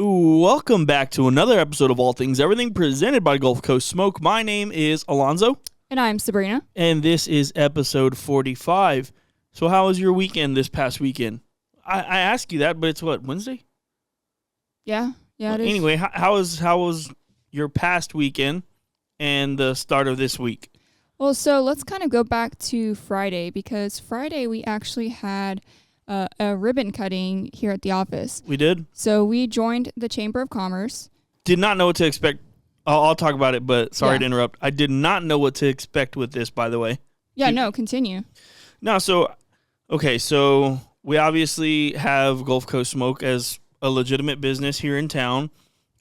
Welcome back to another episode of All Things Everything presented by Gulf Coast Smoke. My name is Alonzo. And I'm Sabrina. And this is episode 45. So how was your weekend this past weekend? I asked you that, but it's what, Wednesday? Yeah, it is. Anyway, how was your past weekend and the start of this week? Well, so let's kind of go back to Friday, because Friday we actually had a ribbon cutting here at the office. We did? So we joined the Chamber of Commerce. Did not know what to expect. I'll talk about it, but sorry to interrupt. I did not know what to expect with this, by the way. Yeah, no, continue. No, so we obviously have Gulf Coast Smoke as a legitimate business here in town.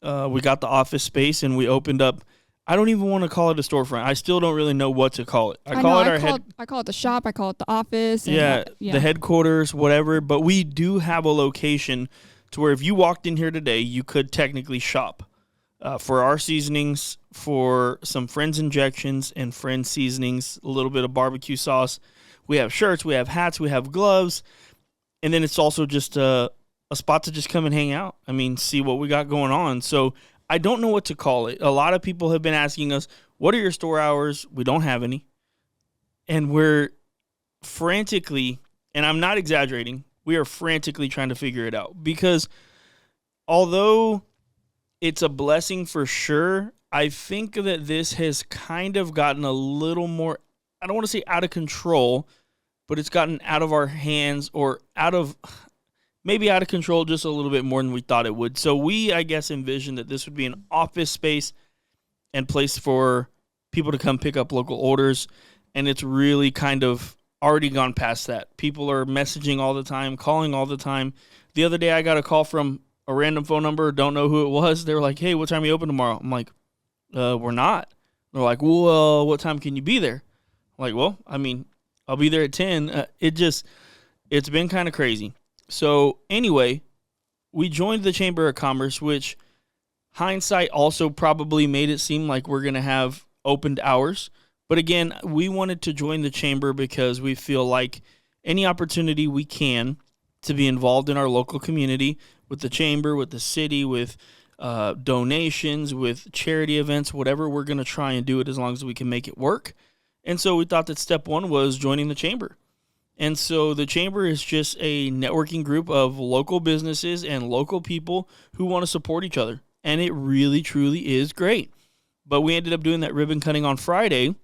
We got the office space, and we opened up. I don't even want to call it a storefront. I still don't really know what to call it. I call it the shop. I call it the office. And the headquarters, whatever. But we do have a location to where if you walked in here today, you could technically shop for our seasonings, for some Friends injections and Friends seasonings, a little bit of barbecue sauce. We have shirts, we have hats, we have gloves. And then it's also just a spot to just come and hang out. I mean, see what we got going on. So I don't know what to call it. A lot of people have been asking us, what are your store hours? We don't have any. And we're frantically, and I'm not exaggerating, we are frantically trying to figure it out. Because although it's a blessing for sure, I think that this has kind of gotten a little more, I don't want to say out of control, but it's gotten out of our hands, or maybe out of control just a little bit more than we thought it would. So we, I guess, envisioned that this would be an office space and place for people to come pick up local orders, and it's really kind of already gone past that. People are messaging all the time, calling all the time. The other day I got a call from a random phone number, don't know who it was. They were like, hey, what time are you open tomorrow? I'm like, we're not. They're like, well, what time can you be there? I'm like, well, I mean, I'll be there at 10. It's been kind of crazy. So anyway, we joined the Chamber of Commerce, which hindsight also probably made it seem like we're going to have opened hours. But again, we wanted to join the Chamber because we feel like any opportunity we can to be involved in our local community with the Chamber, with the city, with donations, with charity events, whatever, we're going to try and do it as long as we can make it work. And so we thought that step one was joining the Chamber. And so the Chamber is just a networking group of local businesses and local people who want to support each other. And it really, truly is great. But we ended up doing that ribbon cutting on Friday.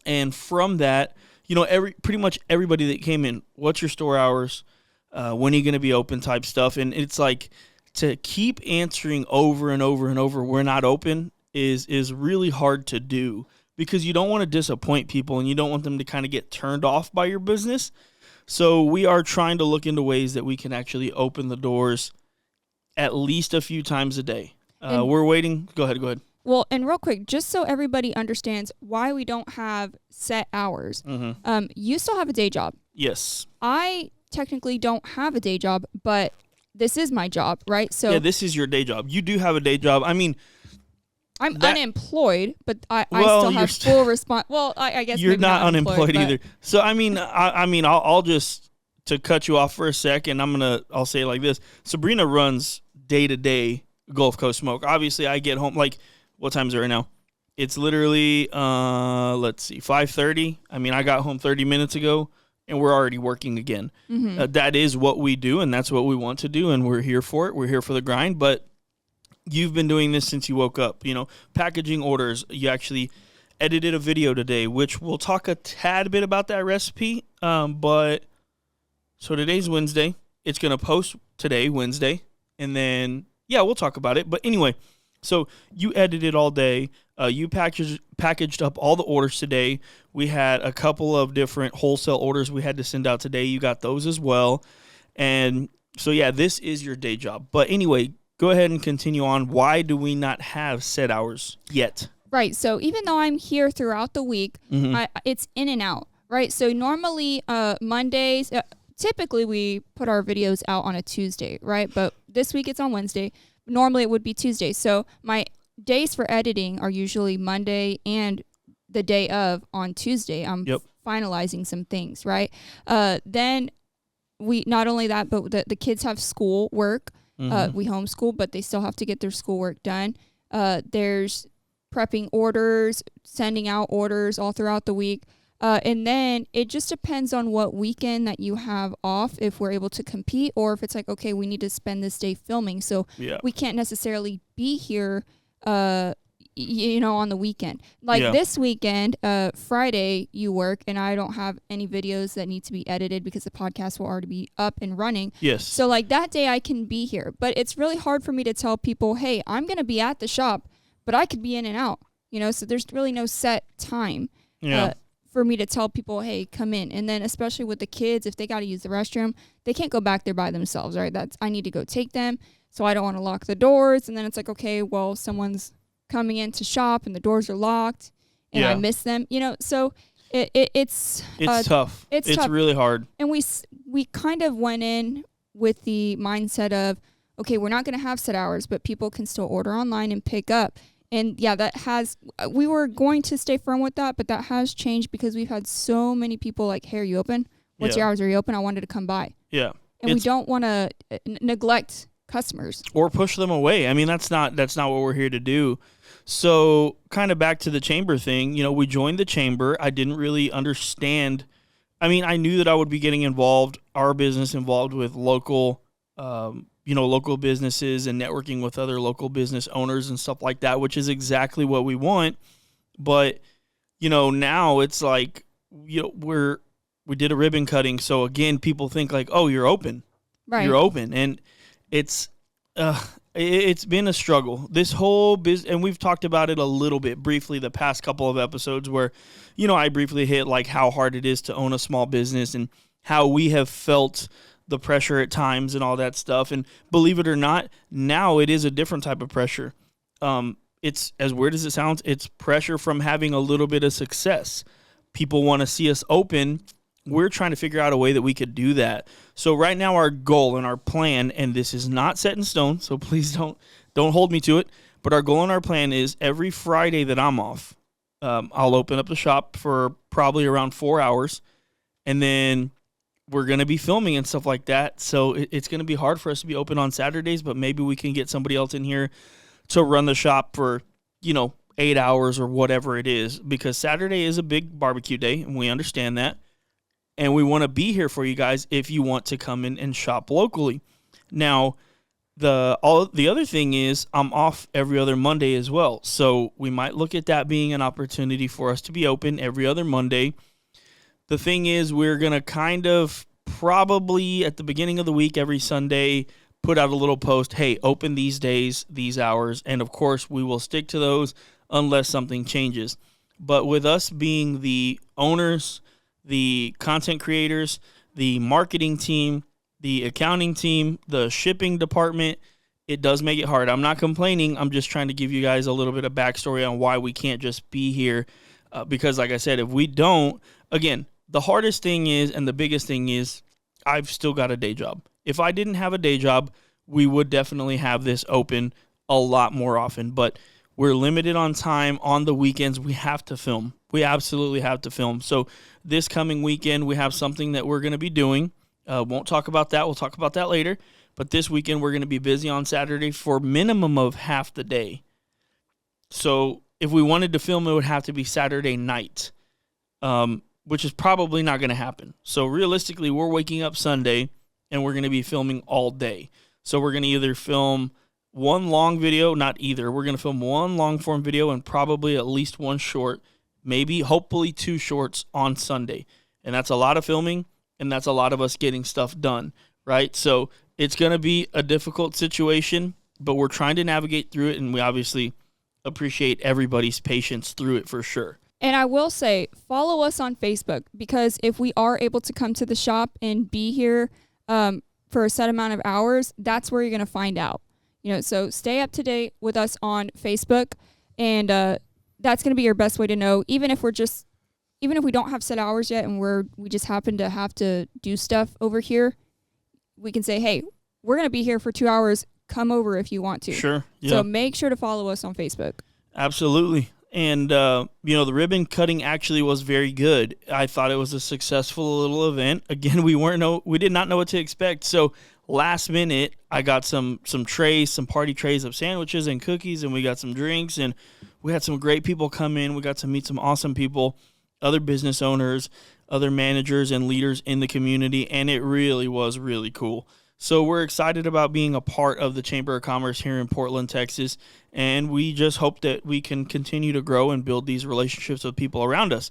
And from that, pretty much everybody that came in, what's your store hours? When are you going to be open type stuff? And it's like to keep answering over and over and over, we're not open is really hard to do. Because you don't want to disappoint people and you don't want them to kind of get turned off by your business. So we are trying to look into ways that we can actually open the doors at least a few times a day. We're waiting. Go ahead. Well, and real quick, just so everybody understands why we don't have set hours. Mm-hmm. You still have a day job. Yes. I technically don't have a day job, but this is my job, right? So yeah, this is your day job. You do have a day job. I mean, I'm unemployed, but I still have full response. Well, I guess you're not unemployed but either. So I'll just to cut you off for a second. I'll say it like this: Sabrina runs day to day Gulf Coast Smoke. Obviously, I get home like what time is it right now? It's literally 5:30. I mean, I got home 30 minutes ago, and we're already working again. Mm-hmm. That is what we do, and that's what we want to do, and we're here for it. We're here for the grind, but you've been doing this since you woke up, packaging orders. You actually edited a video today, which we'll talk a tad bit about that recipe. So today's Wednesday. It's going to post today, Wednesday. And then, we'll talk about it. But anyway, so you edited all day. You packaged up all the orders today. We had a couple of different wholesale orders we had to send out today. You got those as well. And so, this is your day job. But anyway, go ahead and continue on. Why do we not have set hours yet? Right. So even though I'm here throughout the week, mm-hmm. It's in and out. Right. So normally Mondays, typically we put our videos out on a Tuesday. Right. But this week it's on Wednesday. Normally it would be Tuesday. So my days for editing are usually Monday and the day of on Tuesday. I'm finalizing some things. Right. Then we not only that, but the kids have school work. We homeschool, but they still have to get their schoolwork done. There's prepping orders, sending out orders all throughout the week. And then it just depends on what weekend that you have off, if we're able to compete, or if it's like, okay, we need to spend this day filming. So we can't necessarily be here, on the weekend. Like this weekend, Friday, you work, and I don't have any videos that need to be edited because the podcast will already be up and running. Yes. So like that day I can be here. But it's really hard for me to tell people, hey, I'm going to be at the shop, but I could be in and out, so there's really no set time. For me to tell people, hey, come in. And then especially with the kids, if they got to use the restroom, they can't go back there by themselves, right? I need to go take them. So I don't want to lock the doors. And then it's like, okay, well, someone's coming in to shop and the doors are locked and I miss them, so it's tough. It's tough. Really hard. And we kind of went in with the mindset of, okay, we're not going to have set hours, but people can still order online and pick up. And we were going to stay firm with that, but that has changed because we've had so many people like, hey, are you open? What's your hours? Are you open? I wanted to come by. Yeah. And we don't want to neglect customers. Or push them away. I mean, that's not what we're here to do. So kind of back to the chamber thing, we joined the chamber. I didn't really understand. I mean, I knew that I would be getting our business involved with local local businesses and networking with other local business owners and stuff like that, which is exactly what we want. But, now it's like, we did a ribbon cutting. So again, people think like, oh, you're open. Right. You're open. And it's been a struggle. This whole business, and we've talked about it a little bit briefly the past couple of episodes where, I briefly hit like how hard it is to own a small business and how we have felt the pressure at times and all that stuff. And believe it or not, now it is a different type of pressure. It's as weird as it sounds, it's pressure from having a little bit of success. People want to see us open. We're trying to figure out a way that we could do that. So right now our goal and our plan, and this is not set in stone, so please don't hold me to it, but our goal and our plan is every Friday that I'm off, I'll open up the shop for probably around 4 hours, and then we're going to be filming and stuff like that. So it's going to be hard for us to be open on Saturdays, but maybe we can get somebody else in here to run the shop for, 8 hours or whatever it is, because Saturday is a big barbecue day, and we understand that. And we want to be here for you guys if you want to come in and shop locally. Now, the other thing is I'm off every other Monday as well. So we might look at that being an opportunity for us to be open every other Monday. The thing is, we're going to kind of probably at the beginning of the week, every Sunday, put out a little post, hey, open these days, these hours. And of course, we will stick to those unless something changes. But with us being the owners, the content creators, the marketing team, the accounting team, the shipping department, it does make it hard. I'm not complaining. I'm just trying to give you guys a little bit of backstory on why we can't just be here. Because like I said, if we don't, again, the hardest thing is, and the biggest thing is, I've still got a day job. If I didn't have a day job, we would definitely have this open a lot more often. But we're limited on time. On the weekends, we have to film. We absolutely have to film. So this coming weekend, we have something that we're going to be doing. Won't talk about that. We'll talk about that later. But this weekend, we're going to be busy on Saturday for a minimum of half the day. So if we wanted to film, it would have to be Saturday night, which is probably not going to happen. So realistically, we're waking up Sunday, and we're going to be filming all day. So we're going to either film one long video, not either. We're going to film one long form video and probably at least one short, maybe hopefully 2 shorts on Sunday. And that's a lot of filming, and that's a lot of us getting stuff done, right? So it's going to be a difficult situation, but we're trying to navigate through it, and we obviously appreciate everybody's patience through it for sure. And I will say, follow us on Facebook, because if we are able to come to the shop and be here for a set amount of hours, that's where you're going to find out. So stay up to date with us on Facebook, and that's going to be your best way to know. Even if we don't have set hours yet, and we just happen to have to do stuff over here, we can say, hey, we're going to be here for 2 hours. Come over if you want to. Sure. Yep. So make sure to follow us on Facebook. Absolutely. And, the ribbon cutting actually was very good. I thought it was a successful little event. Again, we did not know what to expect. So last minute, I got some trays, some party trays of sandwiches and cookies, and we got some drinks, and we had some great people come in. We got to meet some awesome people, other business owners, other managers and leaders in the community, and it really was really cool. So we're excited about being a part of the Chamber of Commerce here in Portland, Texas, and we just hope that we can continue to grow and build these relationships with people around us.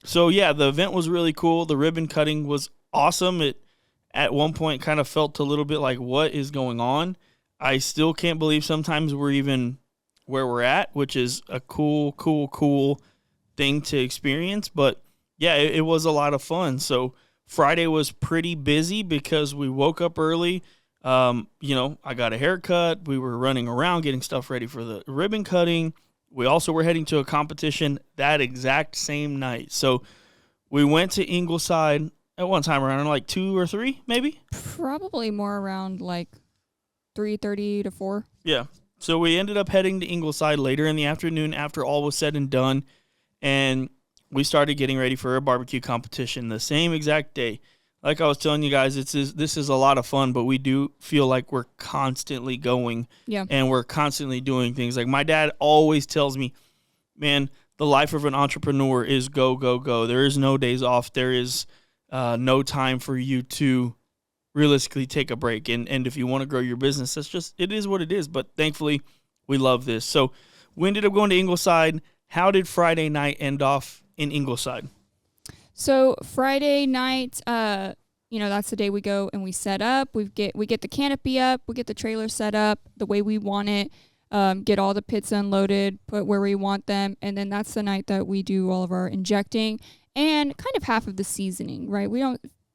So yeah, the event was really cool. The ribbon cutting was awesome. It at one point kind of felt a little bit like, what is going on? I still can't believe sometimes we're even where we're at, which is a cool thing to experience. But yeah, it was a lot of fun. So Friday was pretty busy because we woke up early. I got a haircut. We were running around getting stuff ready for the ribbon cutting. We also were heading to a competition that exact same night. So we went to Ingleside at one time around like 2 or 3, maybe? Probably more around like 3:30 to 4. Yeah. So we ended up heading to Ingleside later in the afternoon after all was said and done. And we started getting ready for a barbecue competition the same exact day. Like I was telling you guys, this is a lot of fun, but we do feel like we're constantly going. Yeah. And we're constantly doing things. Like my dad always tells me, man, the life of an entrepreneur is go, go, go. There is no days off. There is no time for you to realistically take a break. And if you want to grow your business, it is what it is. But thankfully, we love this. So we ended up going to Ingleside. How did Friday night end off in Ingleside? So Friday night, that's the day we go and we set up. We get the canopy up. We get the trailer set up the way we want it. Get all the pits unloaded, put where we want them. And then that's the night that we do all of our injecting and kind of half of the seasoning, right?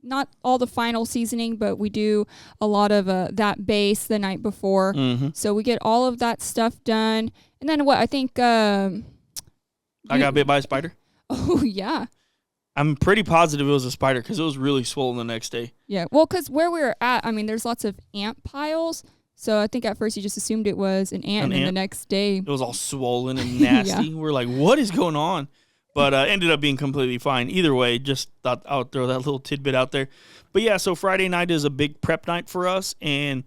Not all the final seasoning, but we do a lot of that base the night before. Mm-hmm. So we get all of that stuff done. And then I think... I got bit by a spider. Oh, yeah. I'm pretty positive it was a spider because it was really swollen the next day. Yeah, well, because where we were at, there's lots of ant piles. So I think at first you just assumed it was an ant, and then the next day... It was all swollen and nasty. Yeah. We're like, what is going on? But ended up being completely fine. Either way, just thought I would throw that little tidbit out there. But yeah, so Friday night is a big prep night for us, and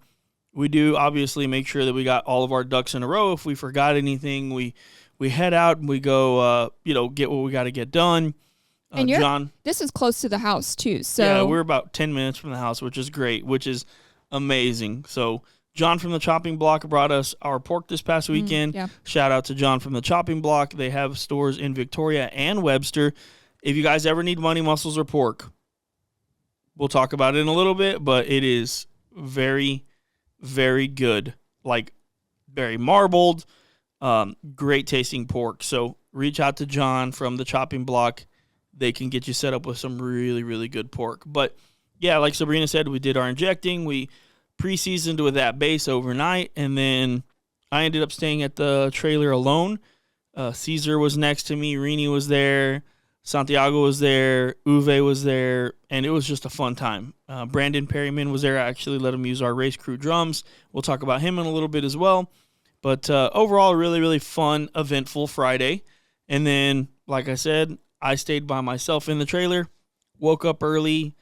we do obviously make sure that we got all of our ducks in a row. If we forgot anything, we head out and we go, get what we got to get done. And John, this is close to the house too. So yeah, we're about 10 minutes from the house, which is great, which is amazing. So John from the Chopping Block brought us our pork this past weekend. Yeah. Shout out to John from the Chopping Block. They have stores in Victoria and Webster. If you guys ever need money, mussels, or pork, we'll talk about it in a little bit, but it is very, very good. Like very marbled, great tasting pork. So reach out to John from the Chopping Block. They can get you set up with some really, really good pork. But yeah, like Sabrina said, we did our injecting. We pre-seasoned with that base overnight, and then I ended up staying at the trailer alone. Caesar was next to me. Rini was there. Santiago was there. Uwe was there, and it was just a fun time. Brandon Perryman was there. I actually let him use our race crew drums. We'll talk about him in a little bit as well. But overall, really, really fun, eventful Friday. And then, like I said, I stayed by myself in the trailer, woke up early,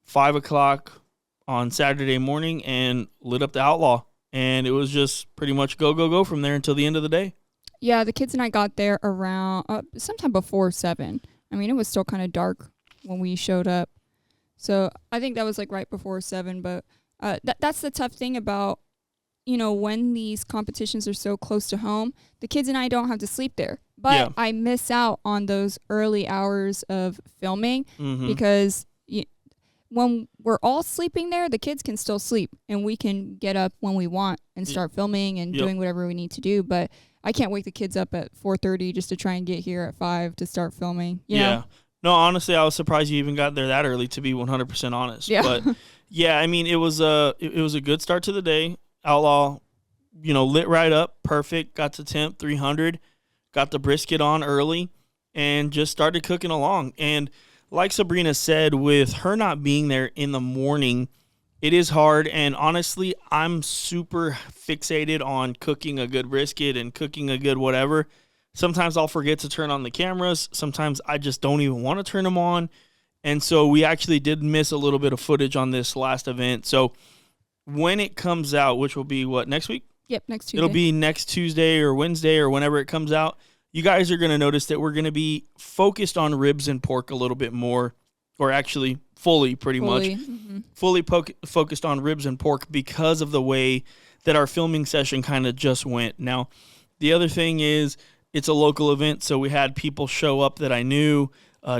5 o'clock on Saturday morning, and lit up the Outlaw. And it was just pretty much go, go, go from there until the end of the day. Yeah, the kids and I got there around sometime before 7. It was still kind of dark when we showed up. So I think that was like right before 7. But that's the tough thing about, when these competitions are so close to home, the kids and I don't have to sleep there. But yeah. I miss out on those early hours of filming because when we're all sleeping there, the kids can still sleep and we can get up when we want and start filming and doing whatever we need to do. But I can't wake the kids up at 4:30 just to try and get here at 5 to start filming. You know? No, honestly, I was surprised you even got there that early, to be 100% honest. Yeah. But yeah, it was a good start to the day. Outlaw, lit right up, perfect. Got to temp 300, got the brisket on early, and just started cooking along. And like Sabrina said, with her not being there in the morning, it is hard. And honestly, I'm super fixated on cooking a good brisket and cooking a good whatever. Sometimes I'll forget to turn on the cameras. Sometimes I just don't even want to turn them on. And so we actually did miss a little bit of footage on this last event. So when it comes out, which will be what, next week? Yep, next Tuesday. It'll be next Tuesday or Wednesday or whenever it comes out. You guys are going to notice that we're going to be focused on ribs and pork a little bit more, or actually fully much. Mm-hmm. Fully focused on ribs and pork because of the way that our filming session kind of just went. Now, the other thing is it's a local event, so we had people show up that I knew.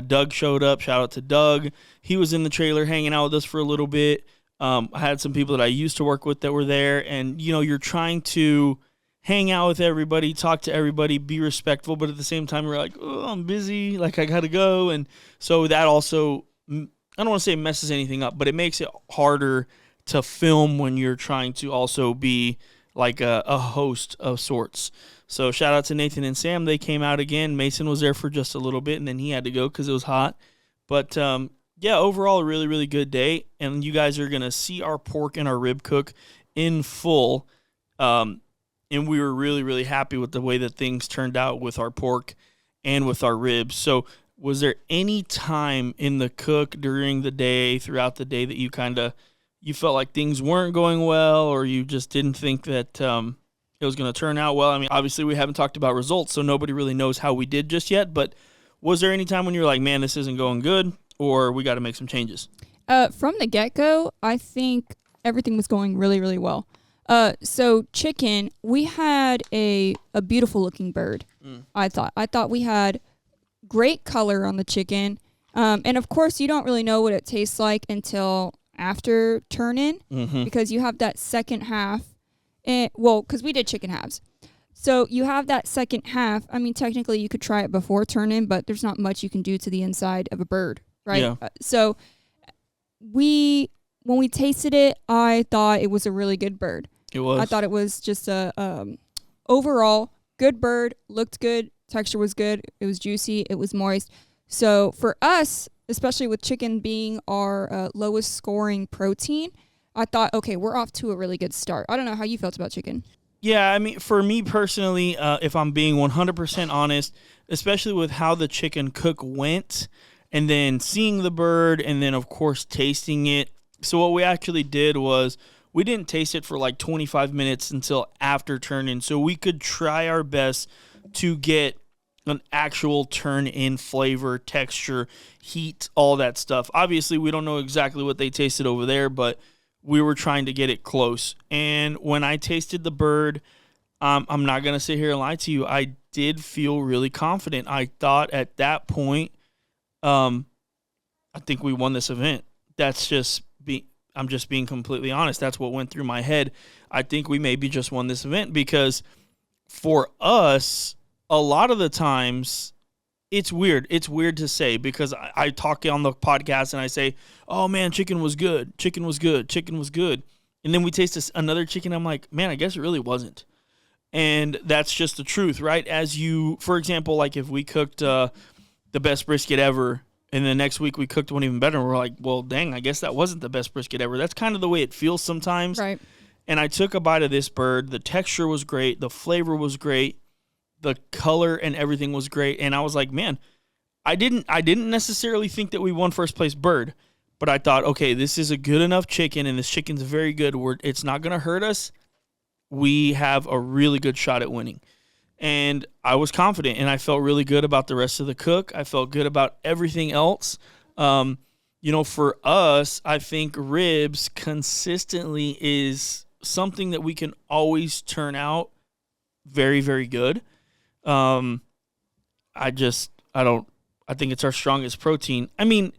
Doug showed up. Shout out to Doug. He was in the trailer hanging out with us for a little bit. I had some people that I used to work with that were there, and you're trying to hang out with everybody, talk to everybody, be respectful, but at the same time, you're like, oh, I'm busy, like I gotta go, and so that also, I don't want to say messes anything up, but it makes it harder to film when you're trying to also be like a host of sorts. So shout out to Nathan and Sam. They came out again. Mason was there for just a little bit, and then he had to go because it was hot. But yeah, overall, a really, really good day. And you guys are going to see our pork and our rib cook in full. And we were really, really happy with the way that things turned out with our pork and with our ribs. So was there any time in the cook during the day, throughout the day, that you felt like things weren't going well, or you just didn't think that it was going to turn out well? I mean, obviously we haven't talked about results, so nobody really knows how we did just yet. But was there any time when you were like, man, this isn't going good, or we got to make some changes? From the get-go, I think everything was going really, really well. So chicken, we had a beautiful looking bird. I thought we had great color on the chicken. And of course you don't really know what it tastes like until after turn-in, because you have that second half. Because we did chicken halves. So you have that second half. I mean, technically you could try it before turn-in, but there's not much you can do to the inside of a bird, right? Yeah. So when we tasted it, I thought it was a really good bird. It was. I thought it was just a overall good bird. Looked good. Texture was good. It was juicy. It was moist. So for us, especially with chicken being our lowest scoring protein, I thought, okay, we're off to a really good start. I don't know how you felt about chicken. Yeah, I mean, for me personally, if I'm being 100% honest, especially with how the chicken cook went, and then seeing the bird, and then, of course, tasting it. So what we actually did was we didn't taste it for like 25 minutes until after turn-in, so we could try our best to get an actual turn-in flavor, texture, heat, all that stuff. Obviously, we don't know exactly what they tasted over there, but we were trying to get it close. And when I tasted the bird, I'm not going to sit here and lie to you, I did feel really confident. I thought at that point, I think we won this event. I'm just being completely honest. That's what went through my head. I think we maybe just won this event because for us, a lot of the times, it's weird. It's weird to say because I talk on the podcast and I say, oh, man, chicken was good. Chicken was good. Chicken was good. And then we taste another chicken. I'm like, man, I guess it really wasn't. And that's just the truth, right? For example, like if we cooked the best brisket ever and the next week we cooked one even better, and we're like, well, dang, I guess that wasn't the best brisket ever. That's kind of the way it feels sometimes. Right. And I took a bite of this bird. The texture was great. The flavor was great. The color and everything was great. And I was like, man, I didn't necessarily think that we won first place bird, but I thought, okay, this is a good enough chicken and this chicken's very good. It's not going to hurt us. We have a really good shot at winning. And I was confident and I felt really good about the rest of the cook. I felt good about everything else. For us, I think ribs consistently is something that we can always turn out very, very good. I think it's our strongest protein. I mean,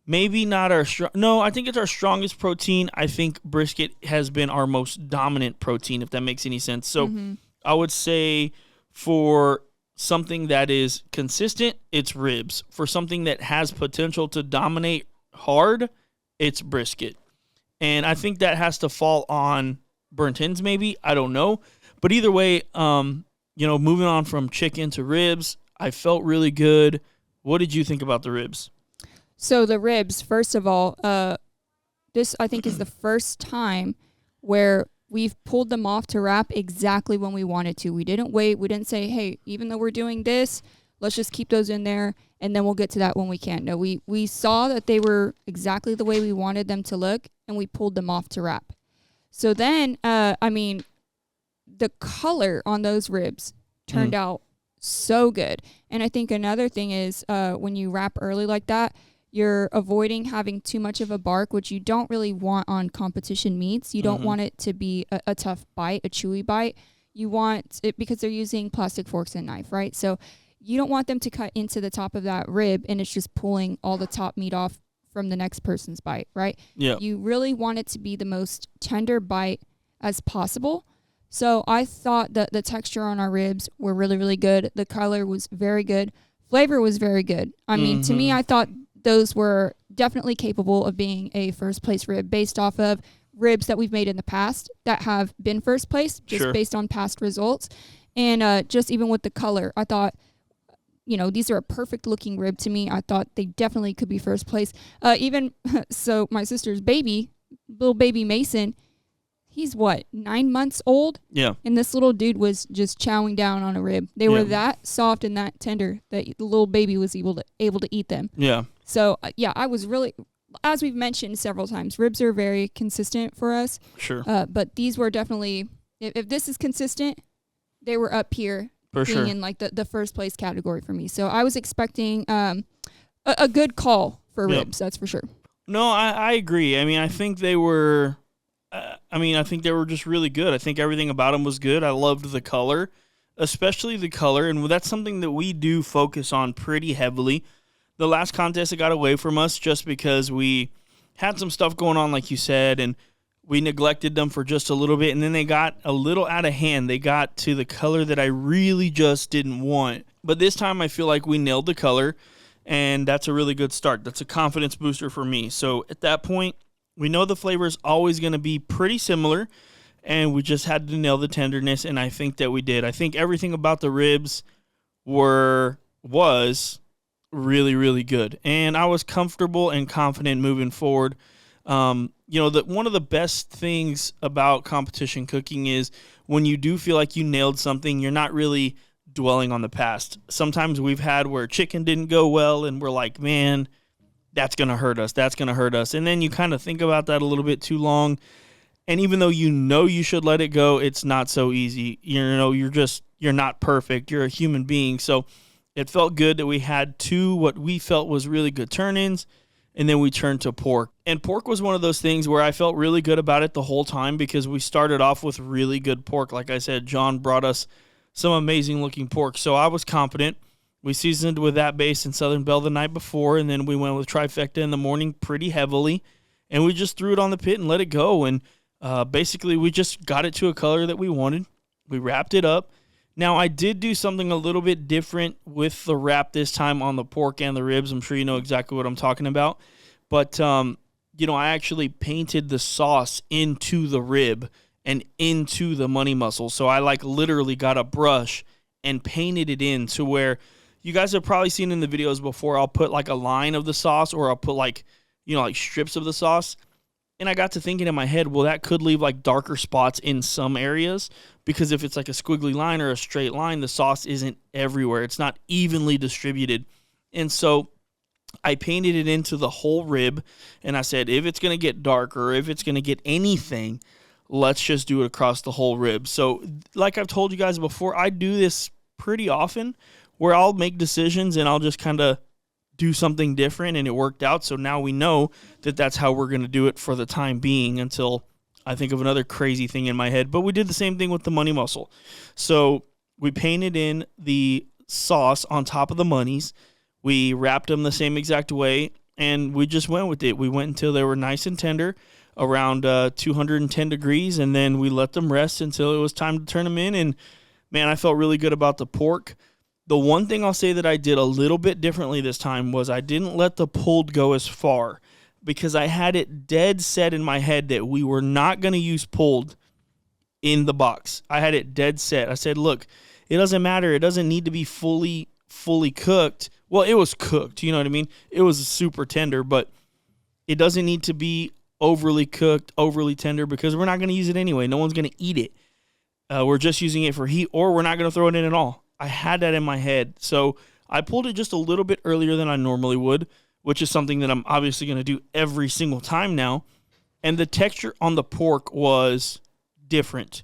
maybe not I think it's our strongest protein. I think brisket has been our most dominant protein, if that makes any sense. So I would say for something that is consistent, it's ribs. For something that has potential to dominate hard, it's brisket. And I think that has to fall on burnt ends maybe. I don't know. But either way, moving on from chicken to ribs, I felt really good. What did you think about the ribs? So the ribs, first of all, this I think is the first time where we've pulled them off to wrap exactly when we wanted to. We didn't wait. We didn't say, hey, even though we're doing this, let's just keep those in there, and then we'll get to that when we can. No, we saw that they were exactly the way we wanted them to look, and we pulled them off to wrap. So then, the color on those ribs turned out so good. And I think another thing is when you wrap early like that, you're avoiding having too much of a bark, which you don't really want on competition meats. You don't want it to be a tough bite, a chewy bite. You want it because they're using plastic forks and knife, right? So you don't want them to cut into the top of that rib and it's just pulling all the top meat off from the next person's bite, right? Yeah. You really want it to be the most tender bite as possible. So I thought that the texture on our ribs were really, really good. The color was very good. Flavor was very good. I mean, to me, I thought those were definitely capable of being a first place rib based off of ribs that we've made in the past that have been first place just based on past results. And just even with the color, I thought, these are a perfect looking rib to me. I thought they definitely could be first place. So my sister's baby, little baby Mason, he's 9 months old? Yeah. And this little dude was just chowing down on a rib. They were that soft and that tender that the little baby was able to eat them. Yeah. So, I was really, as we've mentioned several times, ribs are very consistent for us. Sure. But these were definitely, if this is consistent, they were up here For being sure. in like the first place category for me. So I was expecting a good call for ribs, that's for sure. No, I agree. I mean, I think they were... I think they were just really good. I think everything about them was good. I loved the color, especially the color, and that's something that we do focus on pretty heavily. The last contest, it got away from us just because we had some stuff going on, like you said, and we neglected them for just a little bit, and then they got a little out of hand. They got to the color that I really just didn't want. But this time, I feel like we nailed the color, and that's a really good start. That's a confidence booster for me. So at that point, we know the flavor is always going to be pretty similar, and we just had to nail the tenderness, and I think that we did. I think everything about the ribs was really, really good, and I was comfortable and confident moving forward. One of the best things about competition cooking is when you do feel like you nailed something, you're not really dwelling on the past. Sometimes we've had where chicken didn't go well, and we're like, man, that's going to hurt us. That's going to hurt us. And then you kind of think about that a little bit too long. And even though you should let it go, it's not so easy. You're not perfect. You're a human being. So it felt good that we had two what we felt was really good turn-ins, and then we turned to pork. And pork was one of those things where I felt really good about it the whole time because we started off with really good pork. Like I said, John brought us some amazing-looking pork. So I was confident. We seasoned with that base in Southern Belle the night before, and then we went with trifecta in the morning pretty heavily, and we just threw it on the pit and let it go, and basically we just got it to a color that we wanted. We wrapped it up. Now, I did do something a little bit different with the wrap this time on the pork and the ribs. I'm sure you know exactly what I'm talking about, but I actually painted the sauce into the rib and into the money muscle, so I literally got a brush and painted it in to where you guys have probably seen in the videos before, I'll put a line of the sauce or I'll put strips of the sauce. And I got to thinking in my head, well, that could leave darker spots in some areas because if it's a squiggly line or a straight line, the sauce isn't everywhere. It's not evenly distributed. And so I painted it into the whole rib, and I said, if it's going to get darker, if it's going to get anything, let's just do it across the whole rib. So like I've told you guys before, I do this pretty often where I'll make decisions and I'll just kind of do something different, and it worked out. So now we know that that's how we're going to do it for the time being until I think of another crazy thing in my head. But we did the same thing with the money muscle. So we painted in the sauce on top of the monies. We wrapped them the same exact way, and we just went with it. We went until they were nice and tender, around 210 degrees, and then we let them rest until it was time to turn them in. And man, I felt really good about the pork. The one thing I'll say that I did a little bit differently this time was I didn't let the pulled go as far because I had it dead set in my head that we were not going to use pulled in the box. I had it dead set. I said, look, it doesn't matter. It doesn't need to be fully cooked. Well, it was cooked. You know what I mean? It was super tender, but it doesn't need to be overly cooked, overly tender because we're not going to use it anyway. No one's going to eat it. We're just using it for heat, or we're not going to throw it in at all. I had that in my head. So I pulled it just a little bit earlier than I normally would, which is something that I'm obviously going to do every single time now. And the texture on the pork was different.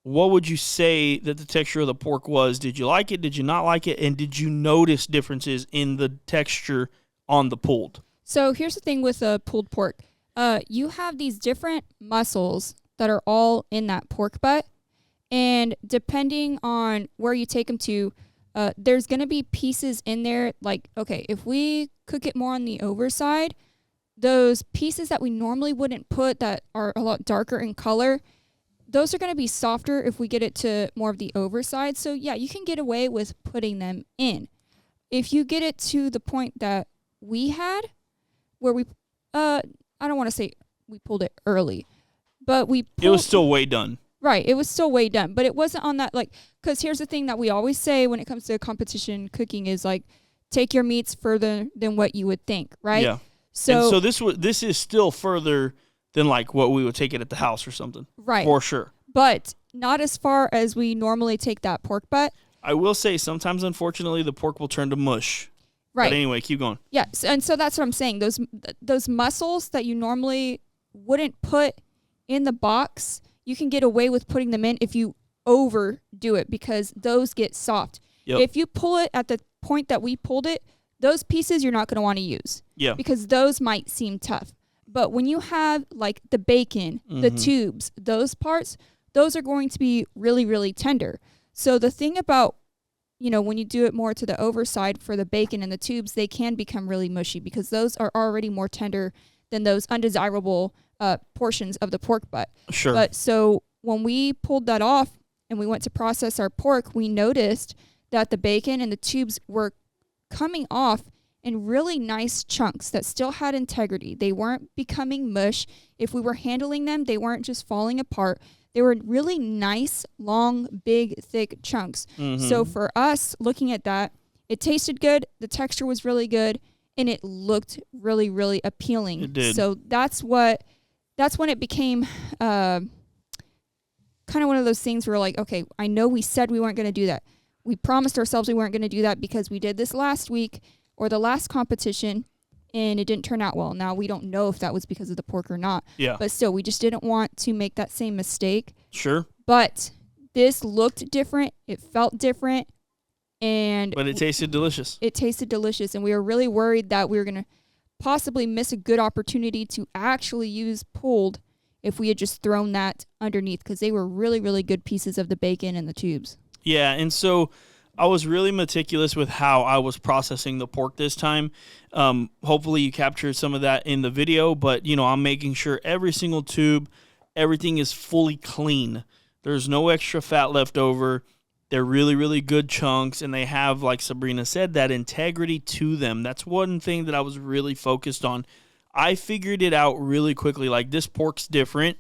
What would you say that the texture of the pork was? Did you like it? Did you not like it? And did you notice differences in the texture on the pulled? So here's the thing with a pulled pork. You have these different muscles that are all in that pork butt. And depending on where you take them to, there's going to be pieces in there. Like, okay, if we cook it more on the overside, those pieces that we normally wouldn't put that are a lot darker in color, those are going to be softer if we get it to more of the overside. So yeah, you can get away with putting them in. If you get it to the point that we had, where we, I don't want to say we pulled it early, but it was still way done. Right, it was still way done, but it wasn't on that, like, because here's the thing that we always say when it comes to competition cooking is, like, take your meats further than what you would think, right? Yeah. So this is still further than, like, what we would take it at the house or something. Right. For sure. But not as far as we normally take that pork butt. I will say sometimes, unfortunately, the pork will turn to mush. Right. But anyway, keep going. Yeah, and so that's what I'm saying. Those muscles that you normally wouldn't put in the box, you can get away with putting them in if you overdo it because those get soft. Yep. If you pull it at the point that we pulled it, those pieces you're not going to want to use. Yeah. Because those might seem tough. But when you have like the bacon, the tubes, those parts, those are going to be really, really tender. So the thing about, when you do it more to the overside for the bacon and the tubes, they can become really mushy because those are already more tender than those undesirable portions of the pork butt. Sure. But so when we pulled that off and we went to process our pork, we noticed that the bacon and the tubes were coming off in really nice chunks that still had integrity. They weren't becoming mush. If we were handling them, they weren't just falling apart. They were really nice, long, big, thick chunks. Mm-hmm. So for us, looking at that, it tasted good, the texture was really good, and it looked really, really appealing. It did. So that's when it became kind of one of those things where like, okay, I know we said we weren't going to do that. We promised ourselves we weren't going to do that because we did this last week or the last competition, and it didn't turn out well. Now, we don't know if that was because of the pork or not. Yeah. But still, we just didn't want to make that same mistake. Sure. But this looked different. It felt different. But it tasted delicious. It tasted delicious, and we were really worried that we were going to possibly miss a good opportunity to actually use pulled if we had just thrown that underneath because they were really, really good pieces of the bacon and the tubes. Yeah, and so I was really meticulous with how I was processing the pork this time. Hopefully you captured some of that in the video, but, I'm making sure every single tube, everything is fully clean. There's no extra fat left over. They're really, really good chunks, and they have, like Sabrina said, that integrity to them. That's one thing that I was really focused on. I figured it out really quickly. Like, this pork's different.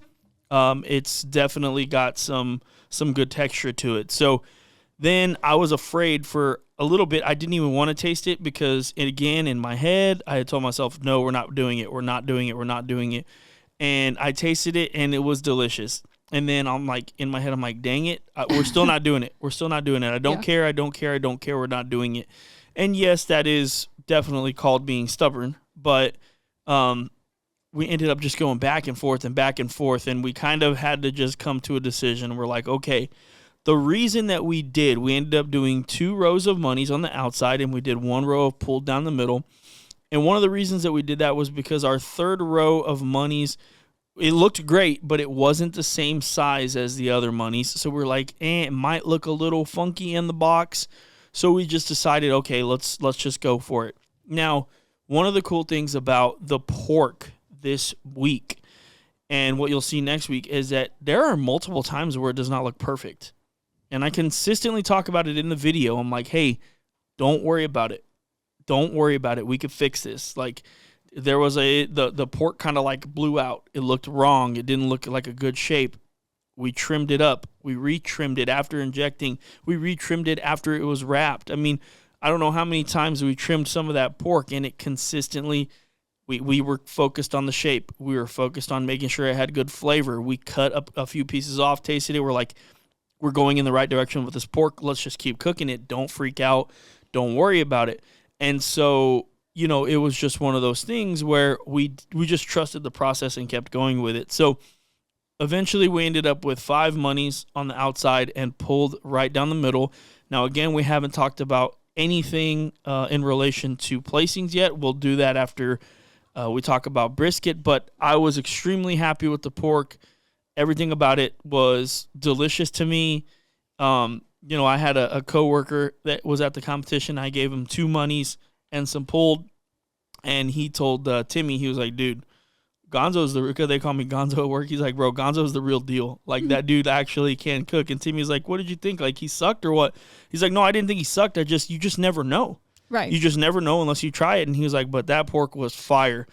It's definitely got some good texture to it. So then I was afraid for a little bit. I didn't even want to taste it because, again, in my head, I had told myself, no, we're not doing it. We're not doing it. We're not doing it. And I tasted it, and it was delicious. And then I'm like, in my head, I'm like, dang it, we're still not doing it. We're still not doing it. I don't care. I don't care. I don't care. We're not doing it. And yes, that is definitely called being stubborn. But we ended up just going back and forth. And we kind of had to just come to a decision. We're like, okay, the reason that we ended up doing 2 rows of monies on the outside, and we did 1 row of pulled down the middle. And one of the reasons that we did that was because our 3rd row of monies, it looked great, but it wasn't the same size as the other monies. So we're like, it might look a little funky in the box. So we just decided, okay, let's just go for it. Now, one of the cool things about the pork this week and what you'll see next week is that there are multiple times where it does not look perfect. And I consistently talk about it in the video. I'm like, hey, don't worry about it. Don't worry about it. We could fix this. Like, there was the pork kind of like blew out. It looked wrong. It didn't look like a good shape. We trimmed it up. We retrimmed it after injecting. We retrimmed it after it was wrapped. I mean, I don't know how many times we trimmed some of that pork, and it consistently, we were focused on the shape. We were focused on making sure it had good flavor. We cut up a few pieces off, tasted it. We're like, we're going in the right direction with this pork. Let's just keep cooking it. Don't freak out. Don't worry about it. And so, you know, it was just one of those things where we just trusted the process and kept going with it. So eventually we ended up with 5 monies on the outside and pulled right down the middle. Now, again, we haven't talked about anything in relation to placings yet. We'll do that after we talk about brisket, but I was extremely happy with the pork. Everything about it was delicious to me. You know, I had a coworker that was at the competition. I gave him 2 monies and some pulled, and he told Timmy, he was like, dude, Gonzo's because they call me Gonzo at work. He's like, bro, Gonzo's the real deal. Like, that dude actually can cook. And Timmy's like, what did you think? Like, he sucked or what? He's like, no, I didn't think he sucked. You just never know. Right. You just never know unless you try it. And he was like, but that pork was fire.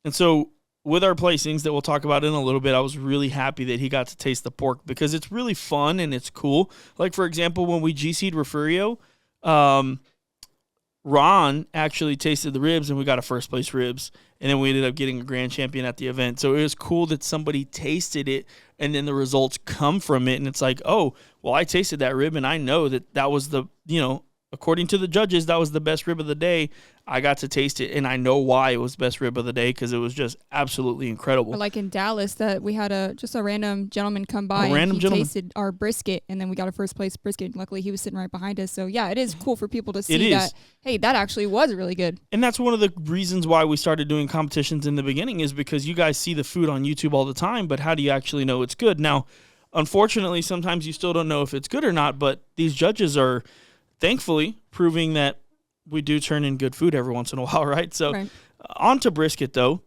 And so with our placings that we'll talk about in a little bit, I was really happy that he got to taste the pork because it's really fun and it's cool. Like, for example, when we GC'd Refugio, Ron actually tasted the ribs and we got a first place ribs. And then we ended up getting a grand champion at the event. So it was cool that somebody tasted it and then the results come from it. And it's like, oh, well, I tasted that rib and I know that was the, you know, according to the judges, that was the best rib of the day. I got to taste it, and I know why it was best rib of the day because it was just absolutely incredible. Or like in Dallas, that we had just a random gentleman come by and he tasted our brisket, and then we got a first place brisket. Luckily, he was sitting right behind us. So, yeah, it is cool for people to see that, hey, that actually was really good. And that's one of the reasons why we started doing competitions in the beginning is because you guys see the food on YouTube all the time, but how do you actually know it's good? Now, unfortunately, sometimes you still don't know if it's good or not, but these judges are thankfully proving that we do turn in good food every once in a while, right? So on to brisket, though.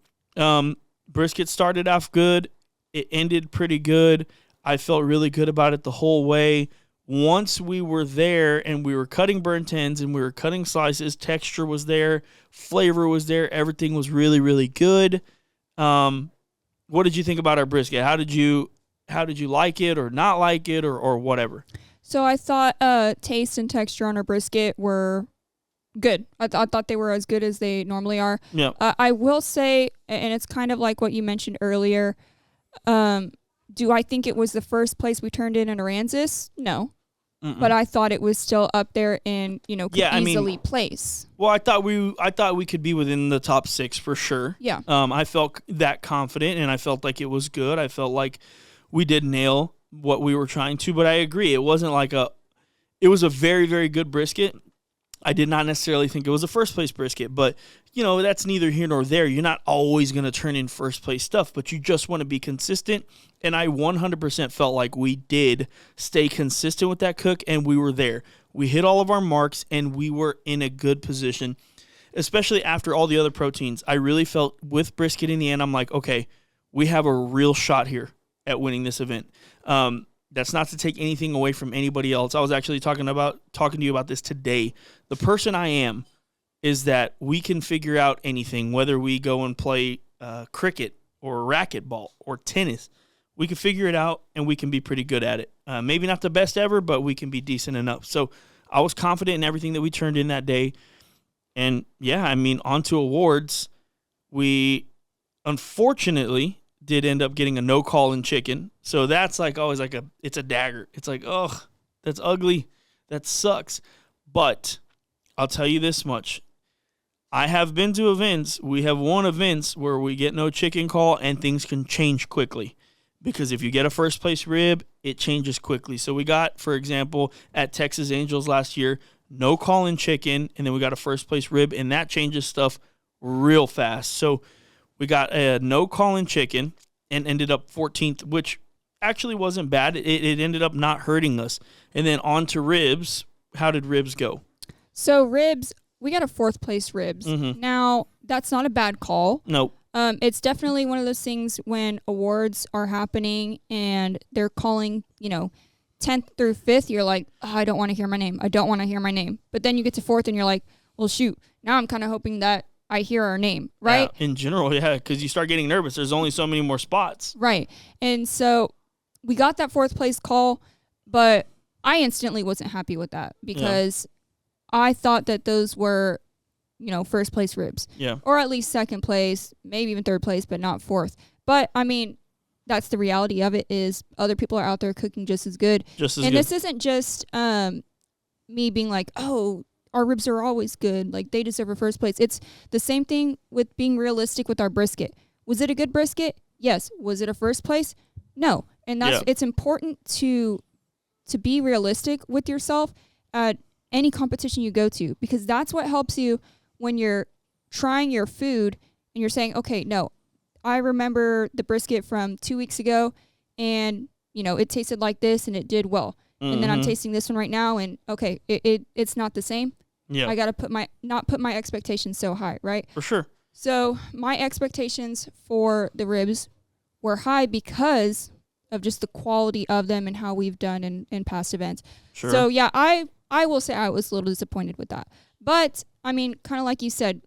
Brisket started off good. It ended pretty good. I felt really good about it the whole way. Once we were there and we were cutting burnt ends and we were cutting slices, texture was there, flavor was there, everything was really, really good. What did you think about our brisket? How did you like it or not like it or whatever? So I thought taste and texture on our brisket were good. I thought they were as good as they normally are. Yeah. I will say, and it's kind of like what you mentioned earlier, do I think it was the first place we turned in Aransas? No. Mm-mm. But I thought it was still up there and, you know, could easily place. Well, I thought we could be within the top 6 for sure. Yeah. I felt that confident and I felt like it was good. I felt like we did nail what we were trying to, but I agree. It wasn't like it was a very, very good brisket. I did not necessarily think it was a first place brisket, but you know, that's neither here nor there. You're not always going to turn in first place stuff, but you just want to be consistent. And I 100% felt like we did stay consistent with that cook and we were there. We hit all of our marks and we were in a good position, especially after all the other proteins. I really felt with brisket in the end, I'm like, okay, we have a real shot here at winning this event. That's not to take anything away from anybody else. I was actually talking to you about this today. The person I am is that we can figure out anything, whether we go and play cricket or racquetball or tennis. We can figure it out, and we can be pretty good at it. Maybe not the best ever, but we can be decent enough. So I was confident in everything that we turned in that day. And, yeah, I mean, on to awards. We, unfortunately, did end up getting a no call in chicken. So that's like always like it's a dagger. It's like, oh, that's ugly. That sucks. But I'll tell you this much. I have been to events. We have won events where we get no chicken call and things can change quickly. Because if you get a first place rib, it changes quickly. So we got, for example, at Texas Angels last year, no call in chicken, and then we got a first place rib, and that changes stuff real fast. So we got a no call in chicken and ended up 14th, which actually wasn't bad. It ended up not hurting us. And then on to ribs. How did ribs go? So ribs, we got a 4th place ribs. Mm-hmm. Now, that's not a bad call. Nope. It's definitely one of those things when awards are happening and they're calling, 10th through 5th, you're like, oh, I don't want to hear my name. I don't want to hear my name. But then you get to 4th and you're like, well, shoot, now I'm kind of hoping that I hear our name, right? Yeah, in general, yeah, because you start getting nervous. There's only so many more spots. Right. And so we got that 4th place call, but I instantly wasn't happy with that because I thought that those were, first place ribs. Yeah. Or at least 2nd place, maybe even 3rd place, but not 4th. But, I mean, that's the reality of it is other people are out there cooking just as good. Just as and good. This isn't just me being like, oh, our ribs are always good. Like, they deserve a first place. It's the same thing with being realistic with our brisket. Was it a good brisket? Yes. Was it a first place? No. And it's important to be realistic with yourself at any competition you go to, because that's what helps you when you're trying your food and you're saying, okay, no, I remember the brisket from 2 weeks ago and, it tasted like this and it did well. Mm-hmm. And then I'm tasting this one right now and, okay, it's not the same. Yeah. I got to not put my expectations so high, right? For sure. So my expectations for the ribs were high because of just the quality of them and how we've done in past events. Sure. So, yeah, I will say I was a little disappointed with that. But, I mean, kind of like you said,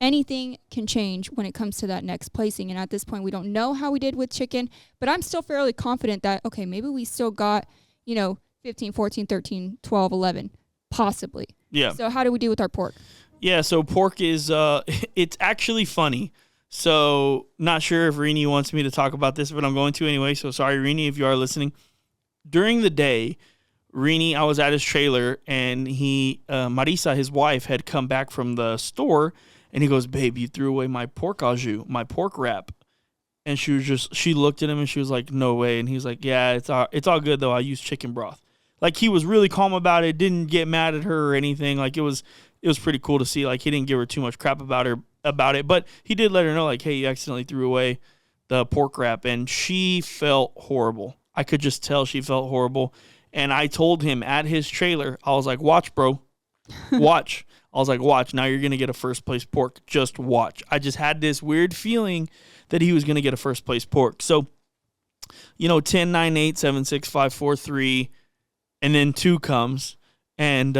anything can change when it comes to that next placing. And at this point, we don't know how we did with chicken. But I'm still fairly confident that, okay, maybe we still got, 15, 14, 13, 12, 11, possibly. Yeah. So how do we do with our pork? Yeah, so pork is, it's actually funny. So not sure if Rini wants me to talk about this, but I'm going to anyway. So sorry, Rini, if you are listening. During the day, Rini, I was at his trailer, and Marisa, his wife, had come back from the store, and he goes, babe, you threw away my pork au jus, my pork wrap. And she looked at him, and she was like, no way. And he's like, yeah, it's all good, though. I use chicken broth. Like, he was really calm about it, didn't get mad at her or anything. Like, it was pretty cool to see. Like, he didn't give her too much crap about it, but he did let her know, like, hey, you accidentally threw away the pork wrap, and she felt horrible. I could just tell she felt horrible. And I told him at his trailer, I was like, watch, bro. Watch. I was like, watch. Now you're going to get a first place pork. Just watch. I just had this weird feeling that he was going to get a first place pork. So, 10, 9, 8, 7, 6, 5, 4, 3, and then 2 comes, and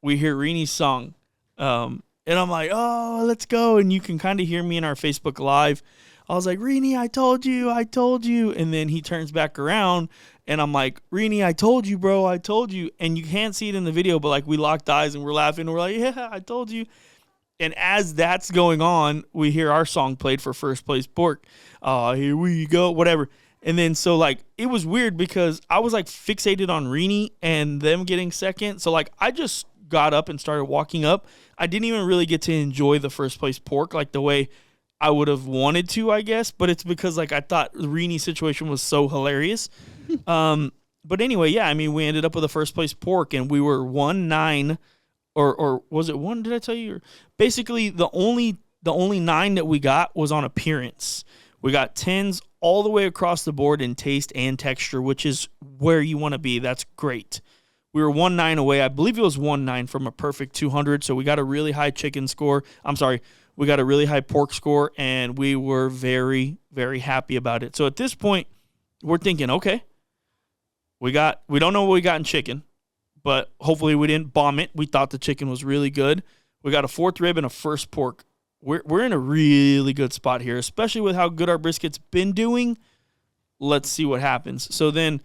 we hear Rini's song. And I'm like, oh, let's go. And you can kind of hear me in our Facebook Live. I was like, Rini, I told you. And then he turns back around, and I'm like, Rini, I told you, bro. I told you. And you can't see it in the video, but like we locked eyes and we're laughing. And we're like, yeah, I told you. And as that's going on, we hear our song played for first place pork. Here we go, whatever. And then so like it was weird because I was like fixated on Rini and them getting second. So like I just got up and started walking up. I didn't even really get to enjoy the first place pork like the way I would have wanted to, I guess. But it's because like I thought the Rini situation was so hilarious. But anyway, yeah, I mean, we ended up with a first place pork, and we were 1-9, or was it 1? Did I tell you? Basically, the only 9 that we got was on appearance. We got 10s all the way across the board in taste and texture, which is where you want to be. That's great. We were 1-9 away. I believe it was 1-9 from a perfect 200. So we got a really high chicken score. We got a really high pork score, and we were very, very happy about it. So at this point, we're thinking, okay, we don't know what we got in chicken, but hopefully we didn't bomb it. We thought the chicken was really good. We got a 4th rib and a first pork. We're in a really good spot here, especially with how good our brisket's been doing. Let's see what happens. So then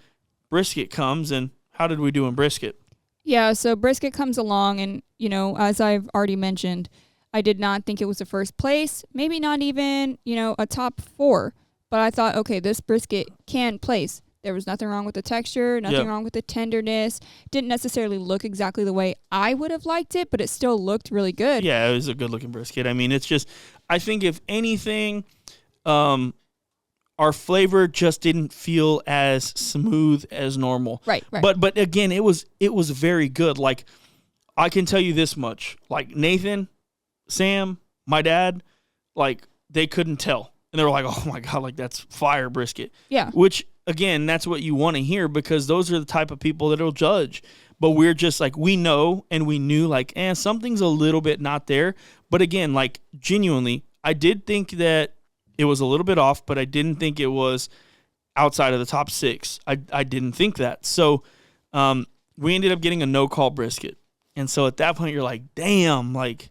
brisket comes, and how did we do in brisket? Yeah, so brisket comes along, and, as I've already mentioned, I did not think it was a first place, maybe not even, a top 4. But I thought, okay, this brisket can place. There was nothing wrong with the texture, nothing wrong with the tenderness. Didn't necessarily look exactly the way I would have liked it, but it still looked really good. Yeah, it was a good-looking brisket. I mean, it's just, I think if anything, our flavor just didn't feel as smooth as normal. Right. But again, it was very good. Like, I can tell you this much. Like, Nathan, Sam, my dad, like, they couldn't tell. And they were like, oh, my God, like, that's fire brisket. Yeah. Which, again, that's what you want to hear because those are the type of people that will judge. But we're just like, we know and we knew, like, something's a little bit not there. But, again, like, genuinely, I did think that it was a little bit off, but I didn't think it was outside of the top 6. I didn't think that. So we ended up getting a no-call brisket. And so at that point, you're like, damn, like,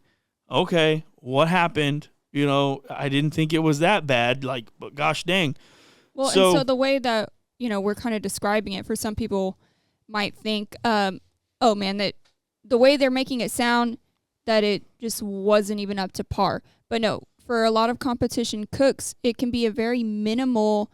okay, what happened? I didn't think it was that bad, like, but gosh dang. Well, and so the way that, we're kind of describing it, for some people might think, oh man, that the way they're making it sound, that it just wasn't even up to par. But no, for a lot of competition cooks, it can be a very minimal